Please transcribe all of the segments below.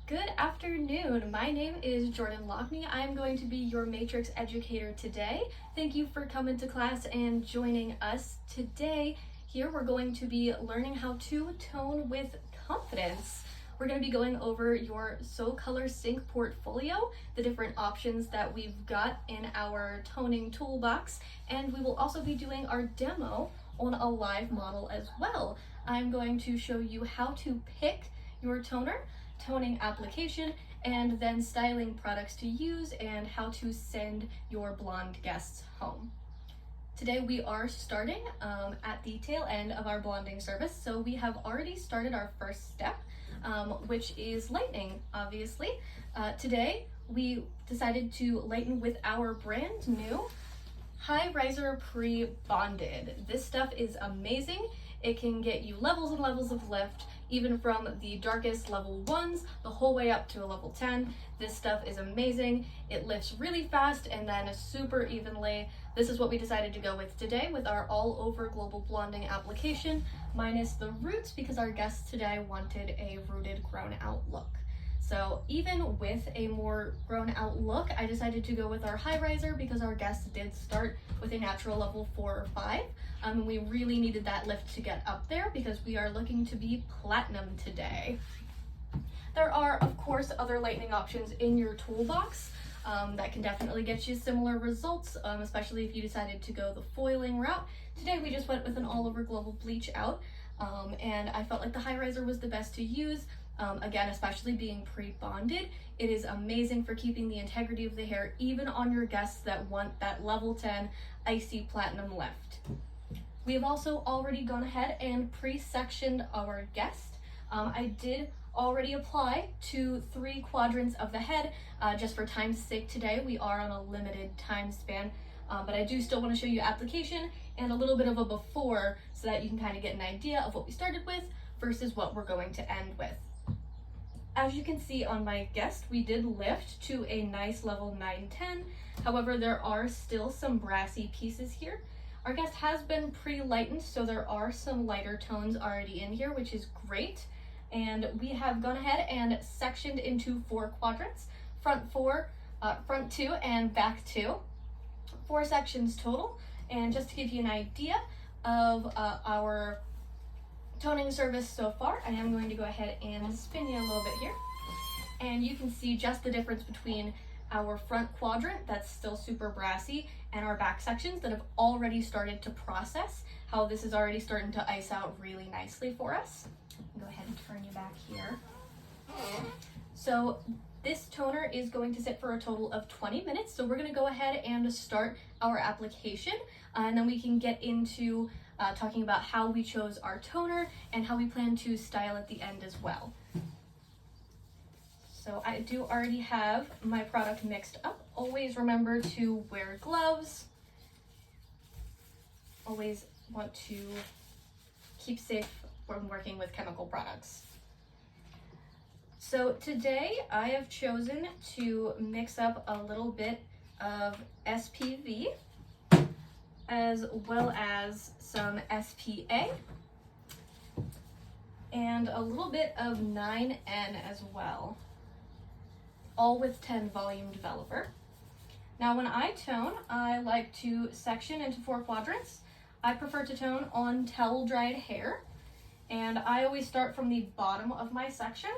Good afternoon. My name is Jordan Lockney. I am going to be your matrix educator today. Thank you for coming to class and joining us today. Here we're going to be learning how to tone with confidence. We're going to be going over your SoColor Sync portfolio, the different options that we've got in our toning toolbox, and we will also be doing our demo on a live model as well. I'm going to show you how to pick your toner, toning application, and then styling products to use and how to send your blonde guests home. Today we are starting at the tail end of our blonding service, so we have already started our first step, which is lightening, obviously. Today we decided to lighten with our brand new High Riser Pre-Bonded. This stuff is amazing. It can get you levels and levels of lift, even from the darkest level 1s the whole way up to a level 10. This stuff is amazing. It lifts really fast and then super evenly. This is what we decided to go with today with our all over global blonding application, minus the roots because our guests today wanted a rooted grown out look. So even with a more grown out look, I decided to go with our high riser because our guests did start with a natural level 4 or 5. We really needed that lift to get up there because we are looking to be platinum today. There are, of course, other lightening options in your toolbox that can definitely get you similar results, especially if you decided to go the foiling route. Today we just went with an all over global bleach out, and I felt like the high riser was the best to use. Again, especially being pre-bonded, it is amazing for keeping the integrity of the hair even on your guests that want that level 10 icy platinum lift. We have also already gone ahead and pre-sectioned our guest. I did already apply to 3 quadrants of the head. Just for time's sake today, we are on a limited time span, but I do still want to show you application and a little bit of a before so that you can kind of get an idea of what we started with versus what we're going to end with. As you can see on my guest, we did lift to a nice level 9-10. However, there are still some brassy pieces here. Our guest has been pre-lightened, so there are some lighter tones already in here, which is great. And we have gone ahead and sectioned into 4 quadrants, front 2, and back 2. 4 sections total. And just to give you an idea of our toning service so far, I am going to go ahead and spin you a little bit here. And you can see just the difference between our front quadrant that's still super brassy and our back sections that have already started to process, how this is already starting to ice out really nicely for us. Go ahead and turn you back here. So this toner is going to sit for a total of 20 minutes. So we're going to go ahead and start our application, and then we can get into talking about how we chose our toner and how we plan to style at the end as well. So I do already have my product mixed up. Always remember to wear gloves. Always want to keep safe when working with chemical products. So today I have chosen to mix up a little bit of SPV as well as some SPA and a little bit of 9N as well, all with 10 volume developer. Now when I tone, I like to section into 4 quadrants. I prefer to tone on towel dried hair, and I always start from the bottom of my section.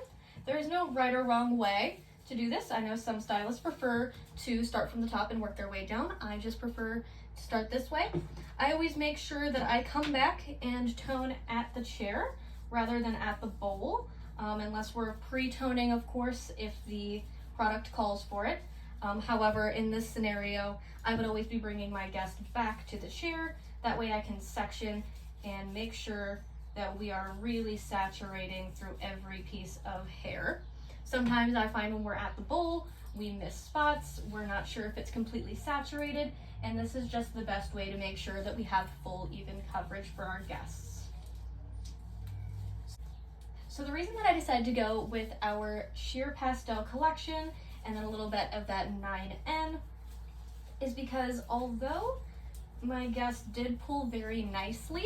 There is no right or wrong way to do this. I know some stylists prefer to start from the top and work their way down. I just prefer to start this way. I always make sure that I come back and tone at the chair rather than at the bowl, unless we're pre-toning, of course, if the product calls for it. However, in this scenario, I would always be bringing my guest back to the chair. That way I can section and make sure that we are really saturating through every piece of hair. Sometimes I find when we're at the bowl, we miss spots, we're not sure if it's completely saturated, and this is just the best way to make sure that we have full, even coverage for our guests. So the reason that I decided to go with our sheer pastel collection and then a little bit of that 9N is because although my guest did pull very nicely,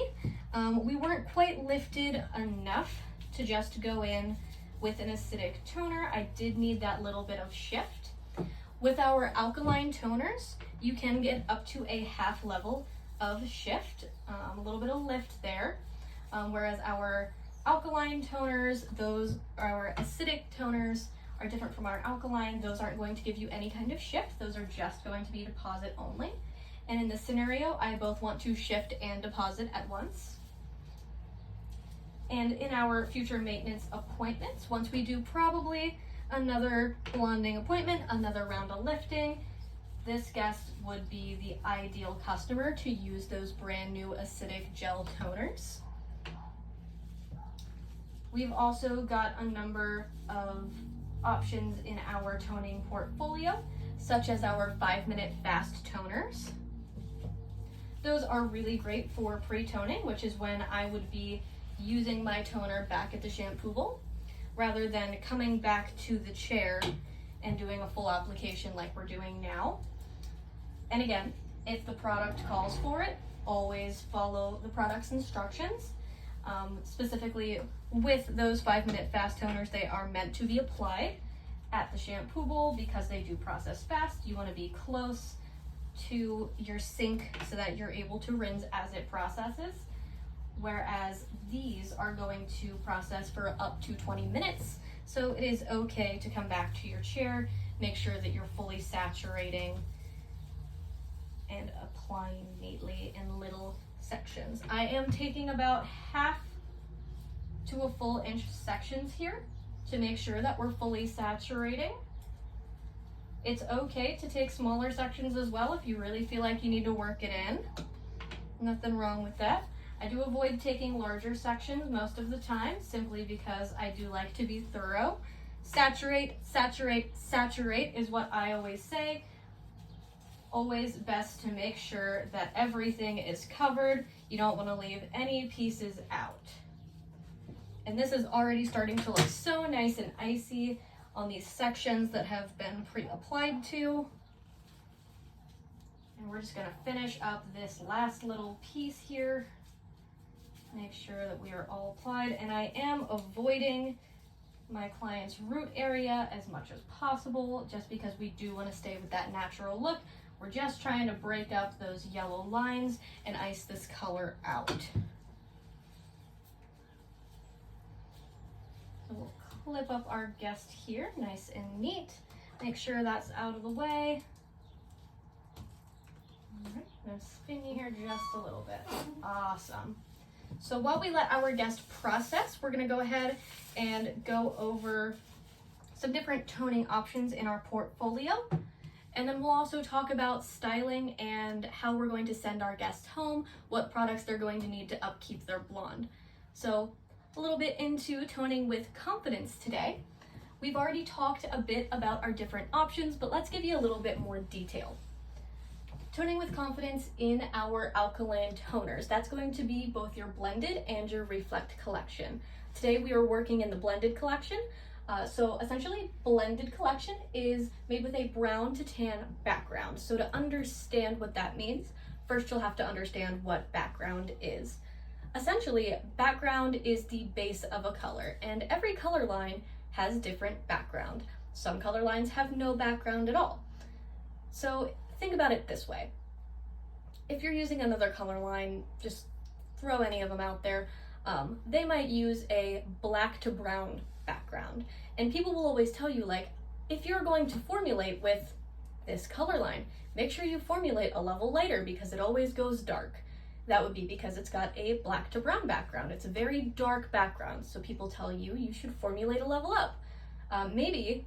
we weren't quite lifted enough to just go in with an acidic toner, I did need that little bit of shift. With our alkaline toners, you can get up to a half level of shift, a little bit of lift there, whereas our alkaline toners, our acidic toners are different from our alkaline. Those aren't going to give you any kind of shift. Those are just going to be deposit only. And in this scenario, I both want to shift and deposit at once. And in our future maintenance appointments, once we do probably another blonding appointment, another round of lifting, this guest would be the ideal customer to use those brand new acidic gel toners. We've also got a number of options in our toning portfolio, such as our 5-minute fast toners. Those are really great for pre-toning, which is when I would be using my toner back at the shampoo bowl, rather than coming back to the chair and doing a full application like we're doing now. And again, if the product calls for it, always follow the product's instructions. Specifically with those 5-minute fast toners, they are meant to be applied at the shampoo bowl because they do process fast. You want to be close to your sink so that you're able to rinse as it processes, whereas these are going to process for up to 20 minutes. So it is okay to come back to your chair, make sure that you're fully saturating and applying neatly in little sections. I am taking about half to a full inch sections here to make sure that we're fully saturating. It's okay to take smaller sections as well if you really feel like you need to work it in. Nothing wrong with that. I do avoid taking larger sections most of the time simply because I do like to be thorough. Saturate, saturate, saturate is what I always say. Always best to make sure that everything is covered. You don't want to leave any pieces out. And this is already starting to look so nice and icy on these sections that have been pre-applied to. And we're just going to finish up this last little piece here. Make sure that we are all applied. And I am avoiding my client's root area as much as possible, just because we do want to stay with that natural look. We're just trying to break up those yellow lines and ice this color out. So we'll clip up our guest here, nice and neat. Make sure that's out of the way. All right, I'm gonna spin you here just a little bit. Awesome. So while we let our guest process, we're gonna go ahead and go over some different toning options in our portfolio. And then we'll also talk about styling and how we're going to send our guests home, what products they're going to need to upkeep their blonde. So a little bit into toning with confidence today. We've already talked a bit about our different options, but let's give you a little bit more detail. Toning with confidence in our alkaline toners. That's going to be both your blended and your reflect collection. Today we are working in the blended collection. So essentially, blended collection is made with a brown to tan background. So to understand what that means, first you'll have to understand what background is. Essentially, background is the base of a color, and every color line has different background. Some color lines have no background at all. So think about it this way. If you're using another color line, just throw any of them out there. They might use a black to brown background. And people will always tell you, like, if you're going to formulate with this color line, make sure you formulate a level lighter because it always goes dark. That would be because it's got a black to brown background. It's a very dark background, so people tell you you should formulate a level up. Maybe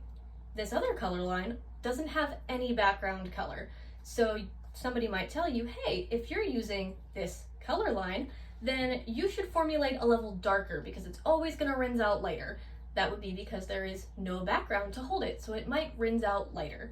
this other color line doesn't have any background color. So somebody might tell you, hey, if you're using this color line, then you should formulate a level darker because it's always gonna rinse out lighter. That would be because there is no background to hold it, so it might rinse out lighter.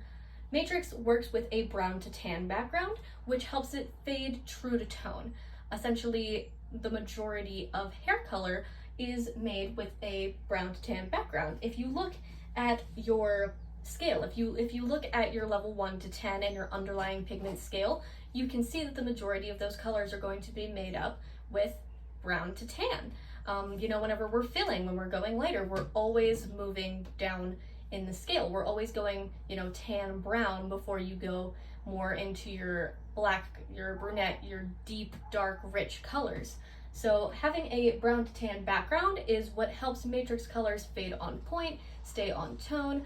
Matrix works with a brown to tan background, which helps it fade true to tone. Essentially, the majority of hair color is made with a brown to tan background. If you look at your scale, if you look at your level 1 to 10 and your underlying pigment scale, you can see that the majority of those colors are going to be made up with brown to tan. Whenever we're filling, when we're going lighter, we're always moving down in the scale. We're always going, tan brown before you go more into your black, your brunette, your deep, dark, rich colors. So having a brown to tan background is what helps matrix colors fade on point, stay on tone.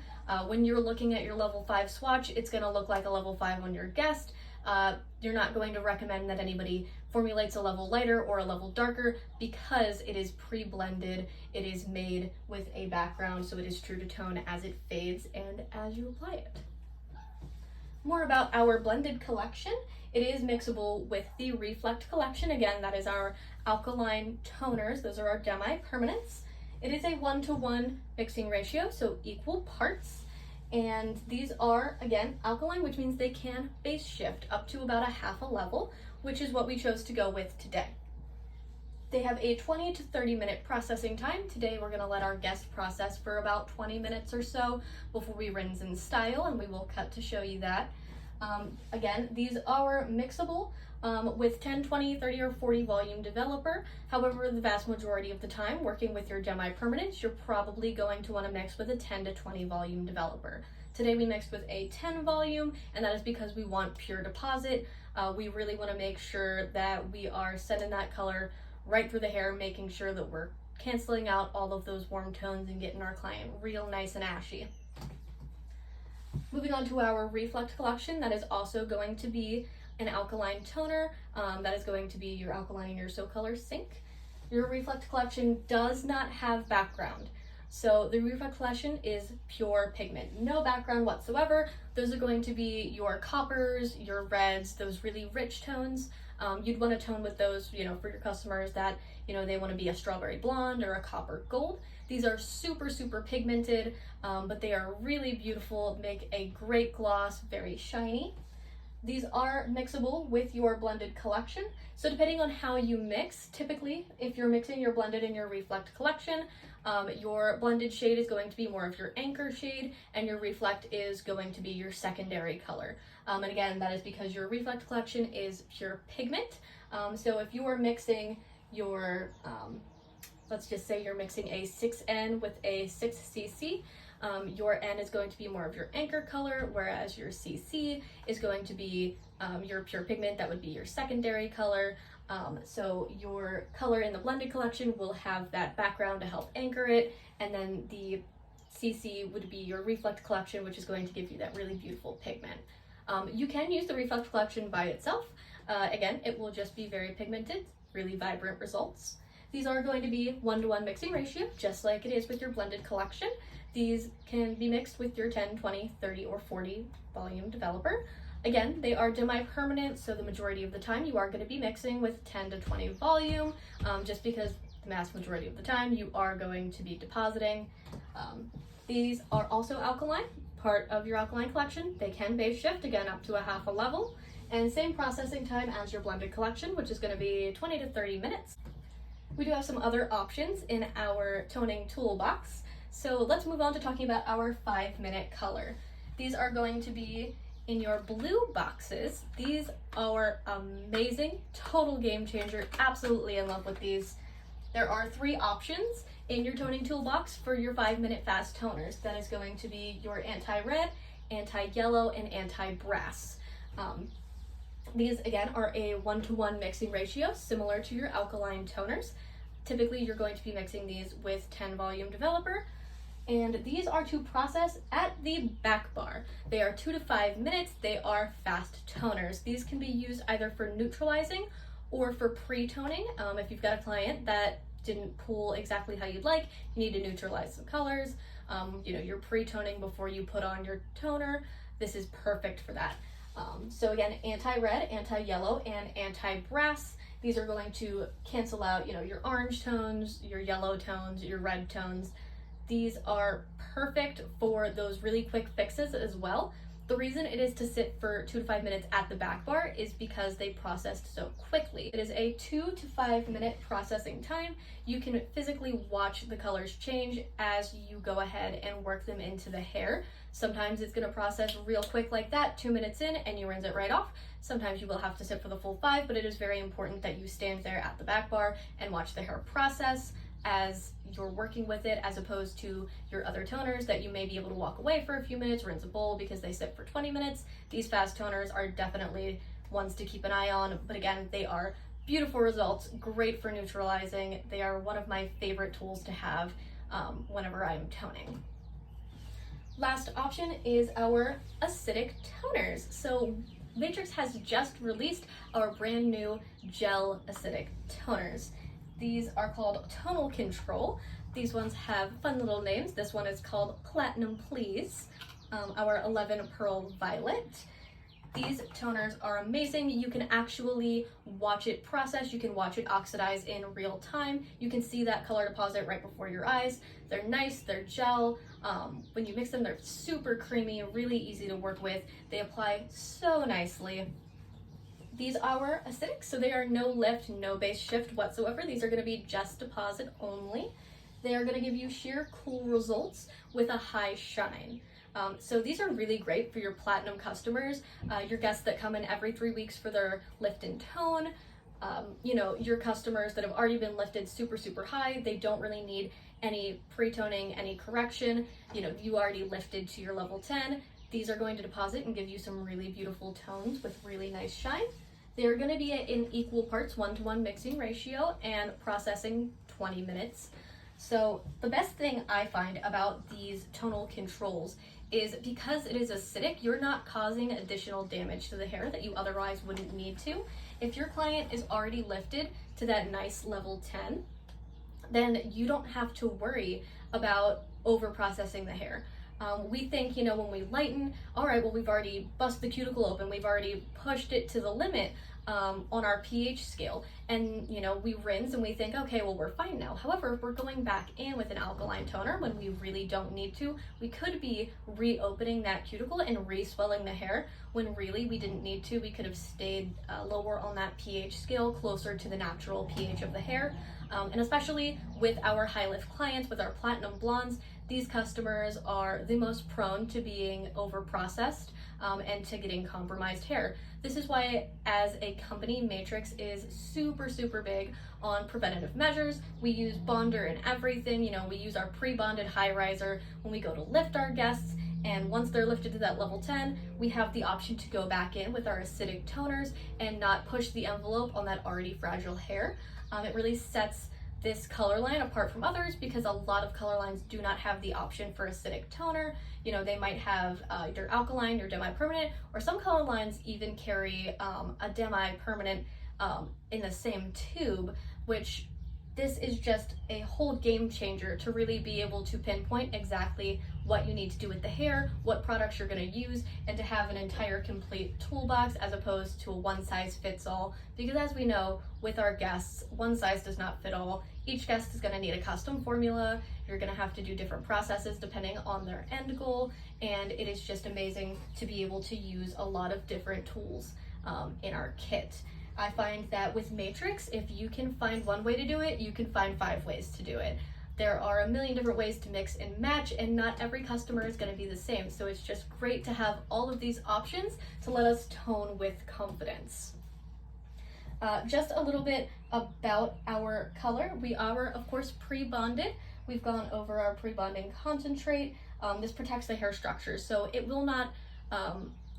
When you're looking at your level 5 swatch, it's going to look like a level 5 on your guest. You're not going to recommend that anybody formulates a level lighter or a level darker because it is pre-blended, it is made with a background, so it is true to tone as it fades and as you apply it. More about our blended collection. It is mixable with the Reflect collection. Again, that is our alkaline toners. Those are our demi-permanents. It is a 1-to-1 mixing ratio, so equal parts. And these are, again, alkaline, which means they can base shift up to about a half a level, which is what we chose to go with today. They have a 20 to 30 minute processing time. Today we're going to let our guest process for about 20 minutes or so before we rinse and style, and we will cut to show you that. Again, these are mixable with 10, 20, 30, or 40 volume developer. However, the vast majority of the time working with your demi-permanents, you're probably going to want to mix with a 10 to 20 volume developer. Today we mixed with a 10 volume, and that is because we want pure deposit. We really want to make sure that we are sending that color right through the hair, making sure that we're canceling out all of those warm tones and getting our client real nice and ashy. Moving on to our Reflect collection, that is also going to be an alkaline toner. That is going to be your alkaline and your So Color Sync. Your Reflect collection does not have background. So the Reflect collection is pure pigment, no background whatsoever. Those are going to be your coppers, your reds, those really rich tones. You'd want to tone with those, for your customers that, they want to be a strawberry blonde or a copper gold. These are super, super pigmented, but they are really beautiful, make a great gloss, very shiny. These are mixable with your blended collection. So depending on how you mix, typically, if you're mixing your blended and your Reflect collection, your blended shade is going to be more of your anchor shade, and your Reflect is going to be your secondary color. And again, that is because your Reflect collection is pure pigment. So if you are mixing your, let's just say you're mixing a 6N with a 6cc, your N is going to be more of your anchor color, whereas your CC is going to be your pure pigment, that would be your secondary color. So your color in the blended collection will have that background to help anchor it, and then the CC would be your Reflect collection, which is going to give you that really beautiful pigment. You can use the Reflect collection by itself. Again, it will just be very pigmented, really vibrant results. These are going to be 1-to-1 mixing ratio, just like it is with your blended collection. These can be mixed with your 10, 20, 30, or 40 volume developer. Again, they are demi-permanent, so the majority of the time you are going to be mixing with 10 to 20 volume, just because the vast majority of the time you are going to be depositing. These are also alkaline, part of your alkaline collection. They can base shift, again, up to a half a level, and same processing time as your blended collection, which is going to be 20 to 30 minutes. We do have some other options in our toning toolbox. So let's move on to talking about our 5-minute color. These are going to be in your blue boxes. These are amazing, total game changer, absolutely in love with these. There are 3 options in your toning toolbox for your 5-minute fast toners. That is going to be your anti-red, anti-yellow, and anti-brass. These again are a 1-to-1 mixing ratio, similar to your alkaline toners. Typically you're going to be mixing these with 10 volume developer, and these are to process at the back bar. They are 2 to 5 minutes. They are fast toners. These can be used either for neutralizing or for pre-toning. If you've got a client that didn't pool exactly how you'd like, you need to neutralize some colors, you're pre-toning before you put on your toner, this is perfect for that. So again, anti-red, anti-yellow, and anti-brass. These are going to cancel out, your orange tones, your yellow tones, your red tones. These are perfect for those really quick fixes as well. The reason it is to sit for 2 to 5 minutes at the back bar is because they processed so quickly. It is a 2 to 5 minute processing time. You can physically watch the colors change as you go ahead and work them into the hair. Sometimes it's going to process real quick like that, 2 minutes in, and you rinse it right off. Sometimes you will have to sit for the full 5, but it is very important that you stand there at the back bar and watch the hair process. as you're working with it, as opposed to your other toners that you may be able to walk away for a few minutes, rinse a bowl because they sit for 20 minutes. These fast toners are definitely ones to keep an eye on, but again, they are beautiful results, great for neutralizing. They are one of my favorite tools to have whenever I'm toning. Last option is our acidic toners. So Matrix has just released our brand new gel acidic toners. These are called Tonal Control. These ones have fun little names. This one is called Platinum Please, our 11 Pearl Violet. These toners are amazing. You can actually watch it process. You can watch it oxidize in real time. You can see that color deposit right before your eyes. They're nice, they're gel. When you mix them, they're super creamy, really easy to work with. They apply so nicely. These are acidic, so they are no lift, no base shift whatsoever. These are going to be just deposit only. They are going to give you sheer cool results with a high shine. So these are really great for your platinum customers, your guests that come in every 3 weeks for their lift and tone, your customers that have already been lifted super, super high. They don't really need any pre-toning, any correction. You already lifted to your level 10. These are going to deposit and give you some really beautiful tones with really nice shine. They're going to be in equal parts, 1-to-1 mixing ratio and processing 20 minutes. So the best thing I find about these tonal controls is because it is acidic, you're not causing additional damage to the hair that you otherwise wouldn't need to. If your client is already lifted to that nice level 10, then you don't have to worry about over processing the hair. We think, when we lighten, all right, well, we've already busted the cuticle open, we've already pushed it to the limit on our pH scale, and we rinse and we think, okay, well, we're fine now. However, if we're going back in with an alkaline toner when we really don't need to, we could be reopening that cuticle and re-swelling the hair when really we didn't need to. We could have stayed lower on that pH scale, closer to the natural pH of the hair. And especially with our high lift clients, with our platinum blondes, these customers are the most prone to being over processed and to getting compromised hair. This is why, as a company, Matrix is super, super big on preventative measures. We use bonder in everything. We use our pre-bonded high riser when we go to lift our guests. And once they're lifted to that level 10, we have the option to go back in with our acidic toners and not push the envelope on that already fragile hair. It really sets this color line apart from others because a lot of color lines do not have the option for acidic toner. They might have your alkaline, your demi-permanent, or some color lines even carry a demi-permanent in the same tube, which this is just a whole game changer to really be able to pinpoint exactly what you need to do with the hair, what products you're going to use, and to have an entire complete toolbox as opposed to a one-size-fits-all. Because as we know, with our guests, one size does not fit all. Each guest is going to need a custom formula. You're going to have to do different processes depending on their end goal, and it is just amazing to be able to use a lot of different tools in our kit. I find that with Matrix, if you can find one way to do it, you can find 5 ways to do it. There are a million different ways to mix and match, and not every customer is going to be the same. So it's just great to have all of these options to let us tone with confidence. Just a little bit about our color. We are, of course, pre-bonded. We've gone over our pre-bonding concentrate. This protects the hair structure, so it will not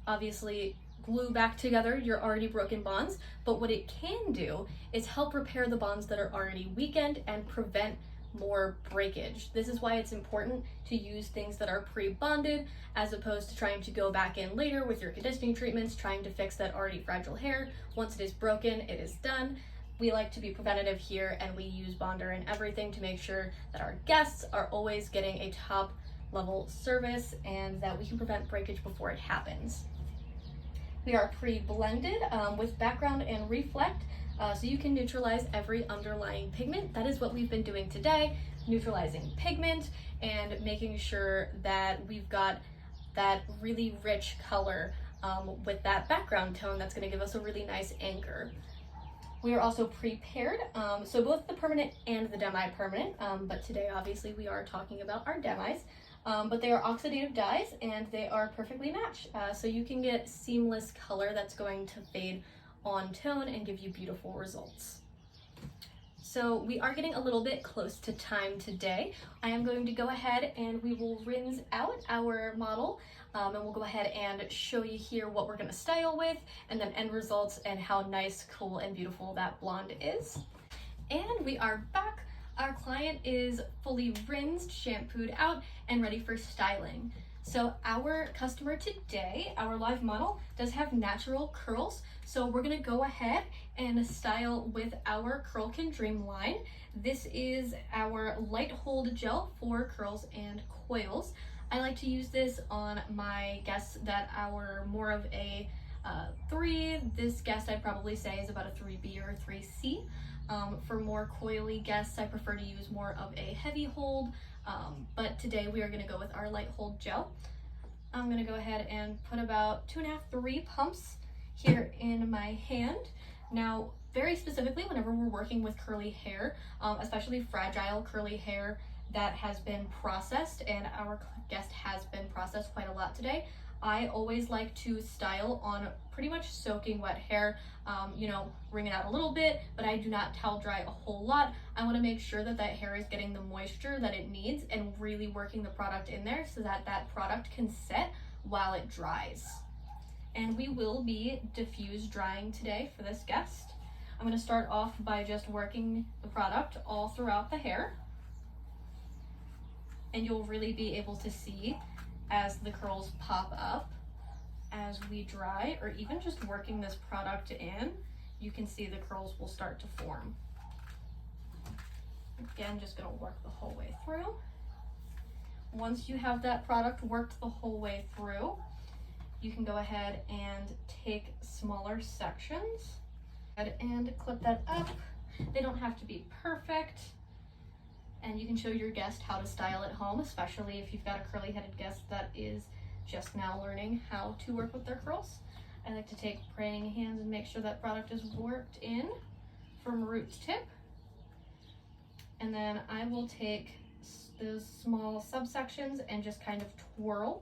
obviously glue back together your already broken bonds, but what it can do is help repair the bonds that are already weakened and prevent more breakage. This is why it's important to use things that are pre-bonded as opposed to trying to go back in later with your conditioning treatments, trying to fix that already fragile hair. Once it is broken, it is done. We like to be preventative here, and we use bonder and everything to make sure that our guests are always getting a top level service and that we can prevent breakage before it happens. We are pre-blended with background and reflect, so you can neutralize every underlying pigment. That is what we've been doing today, neutralizing pigment and making sure that we've got that really rich color with that background tone that's going to give us a really nice anchor. We are also prepared, so both the permanent and the demi-permanent, but today obviously we are talking about our demis. But they are oxidative dyes and they are perfectly matched. So you can get seamless color that's going to fade on tone and give you beautiful results. So we are getting a little bit close to time today. I am going to go ahead and we will rinse out our model and we'll go ahead and show you here what we're gonna style with and then end results and how nice, cool, and beautiful that blonde is. And we are back. Our client is fully rinsed, shampooed out, and ready for styling. So our customer today, our live model, does have natural curls. So we're gonna go ahead and style with our Curl Can Dream line. This is our light hold gel for curls and coils. I like to use this on my guests that are more of a 3. This guest I'd probably say is about a 3B or a 3C. For more coily guests, I prefer to use more of a heavy hold, but today we are going to go with our light hold gel. I'm going to go ahead and put about 2.5, 3 pumps here in my hand. Now, very specifically, whenever we're working with curly hair, especially fragile curly hair that has been processed, and our guest has been processed quite a lot today, I always like to style on pretty much soaking wet hair, wring it out a little bit, but I do not towel dry a whole lot. I want to make sure that that hair is getting the moisture that it needs and really working the product in there so that that product can set while it dries. And we will be diffuse drying today for this guest. I'm going to start off by just working the product all throughout the hair. And you'll really be able to see as the curls pop up as we dry, or even just working this product in, you can see the curls will start to form. Again, just gonna work the whole way through. Once you have that product worked the whole way through, you can go ahead and take smaller sections and clip that up. They don't have to be perfect. And you can show your guest how to style at home, especially if you've got a curly headed guest that is just now learning how to work with their curls. I like to take praying hands and make sure that product is worked in from root to tip. And then I will take those small subsections and just kind of twirl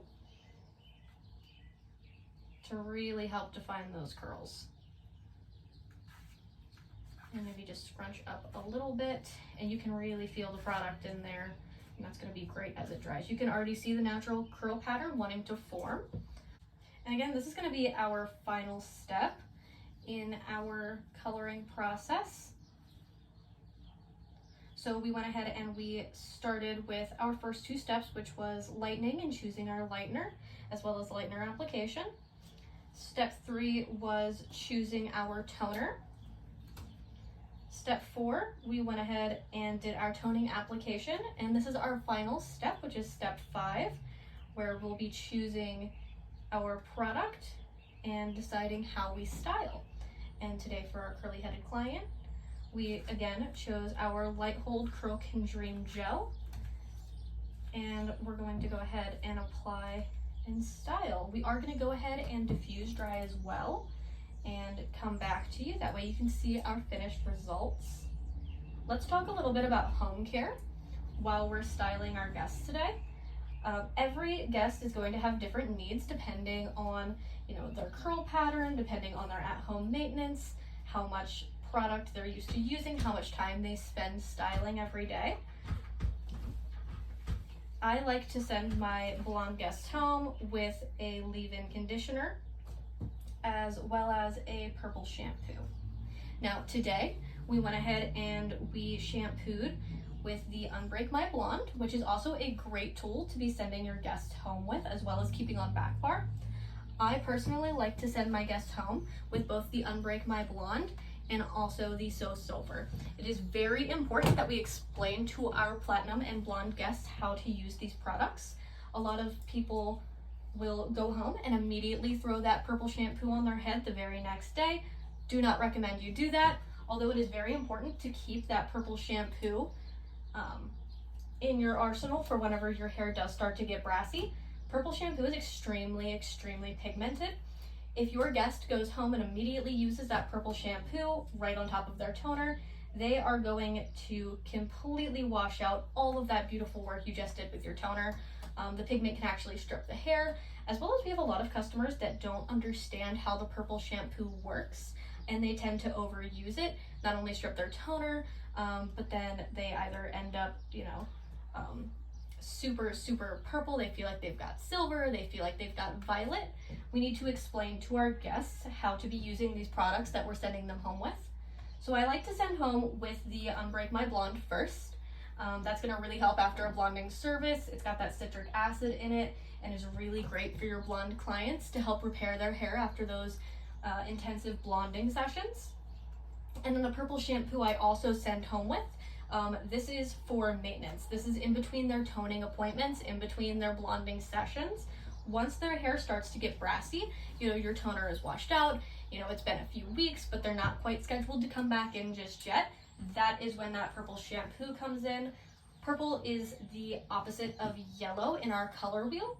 to really help define those curls. And maybe just scrunch up a little bit, and you can really feel the product in there, and that's going to be great as it dries. You can already see the natural curl pattern wanting to form. And again, this is going to be our final step in our coloring process. So we went ahead and we started with our first 2 steps, which was lightening and choosing our lightener, as well as lightener application. Step 3 was choosing our toner. Step 4, we went ahead and did our toning application, and this is our final step, which is step 5, where we'll be choosing our product and deciding how we style. And today for our curly headed client, we again chose our light hold Curl Can Dream gel, and we're going to go ahead and apply and style. We are going to go ahead and diffuse dry as well and come back to you. That way you can see our finished results. Let's talk a little bit about home care while we're styling our guests today. Every guest is going to have different needs depending on their curl pattern, depending on their at-home maintenance, how much product they're used to using, how much time they spend styling every day. I like to send my blonde guests home with a leave-in conditioner as well as a purple shampoo. Now today we went ahead and we shampooed with the Unbreak My Blonde, which is also a great tool to be sending your guests home with, as well as keeping on back bar. I personally like to send my guests home with both the Unbreak My Blonde and also the So Silver. It is very important that we explain to our platinum and blonde guests how to use these products. A lot of people will go home and immediately throw that purple shampoo on their head the very next day. Do not recommend you do that, although it is very important to keep that purple shampoo in your arsenal for whenever your hair does start to get brassy. Purple shampoo is extremely pigmented. If your guest goes home and immediately uses that purple shampoo right on top of their toner, they are going to completely wash out all of that beautiful work you just did with your toner. The pigment can actually strip the hair, as well as we have a lot of customers that don't understand how the purple shampoo works, and they tend to overuse it, not only strip their toner, but then they either end up, super purple, they feel like they've got silver, they feel like they've got violet. We need to explain to our guests how to be using these products that we're sending them home with. So I like to send home with the Unbreak My Blonde first. That's going to really help after a blonding service. It's got that citric acid in it and is really great for your blonde clients to help repair their hair after those intensive blonding sessions. And then the purple shampoo I also send home with. This is for maintenance. This is in between their toning appointments, in between their blonding sessions. Once their hair starts to get brassy, your toner is washed out, it's been a few weeks, but they're not quite scheduled to come back in just yet. That is when that purple shampoo comes in. Purple is the opposite of yellow in our color wheel,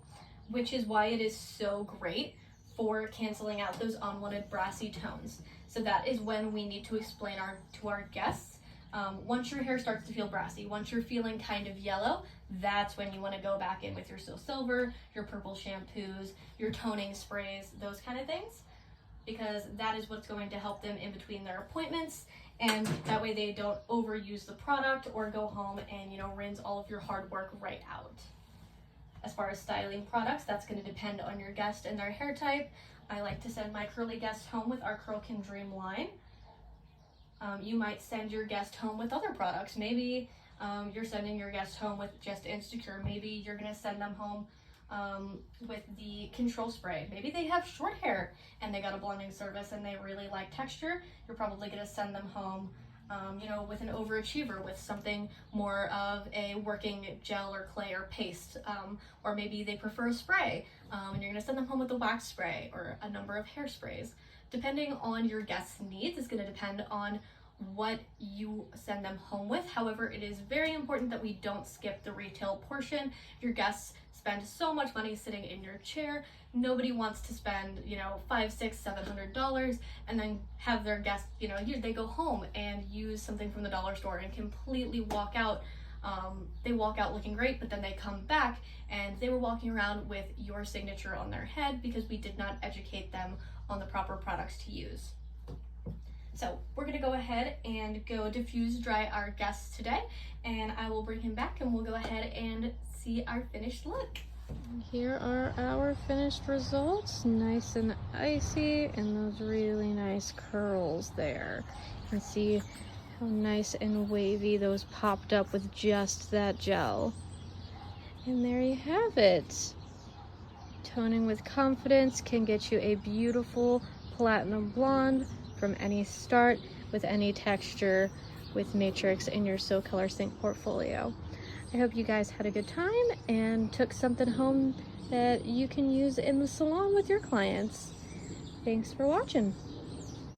which is why it is so great for canceling out those unwanted brassy tones. So that is when we need to explain to our guests, once your hair starts to feel brassy, once you're feeling kind of yellow, that's when you want to go back in with your So Silver, your purple shampoos, your toning sprays, those kind of things, because that is what's going to help them in between their appointments, and that way they don't overuse the product or go home and rinse all of your hard work right out. As far as styling products, that's going to depend on your guest and their hair type. I like to send my curly guest home with our Curl Can Dream line. You might send your guest home with other products. Maybe you're sending your guest home with just Insecure. Maybe you're going to send them home with the Control Spray. Maybe they have short hair and they got a blonding service and they really like texture. You're probably going to send them home with an overachiever, with something more of a working gel or clay or paste, or maybe they prefer a spray, and you're going to send them home with a wax spray or a number of hairsprays. Depending on your guest's needs is going to depend on what you send them home with. However, it is very important that we don't skip the retail portion. Your guests spend so much money sitting in your chair. Nobody wants to spend, $500, $600, $700 and then have their guests, they go home and use something from the dollar store and completely walk out. They walk out looking great, but then they come back and they were walking around with your signature on their head because we did not educate them on the proper products to use. So we're gonna go ahead and go diffuse dry our guest today, and I will bring him back and we'll go ahead and see our finished look. Here are our finished results, nice and icy, and those really nice curls there. You can see how nice and wavy those popped up with just that gel. And there you have it. Toning with confidence can get you a beautiful platinum blonde from any start with any texture with Matrix in your So Color Sync portfolio. I hope you guys had a good time and took something home that you can use in the salon with your clients. Thanks for watching.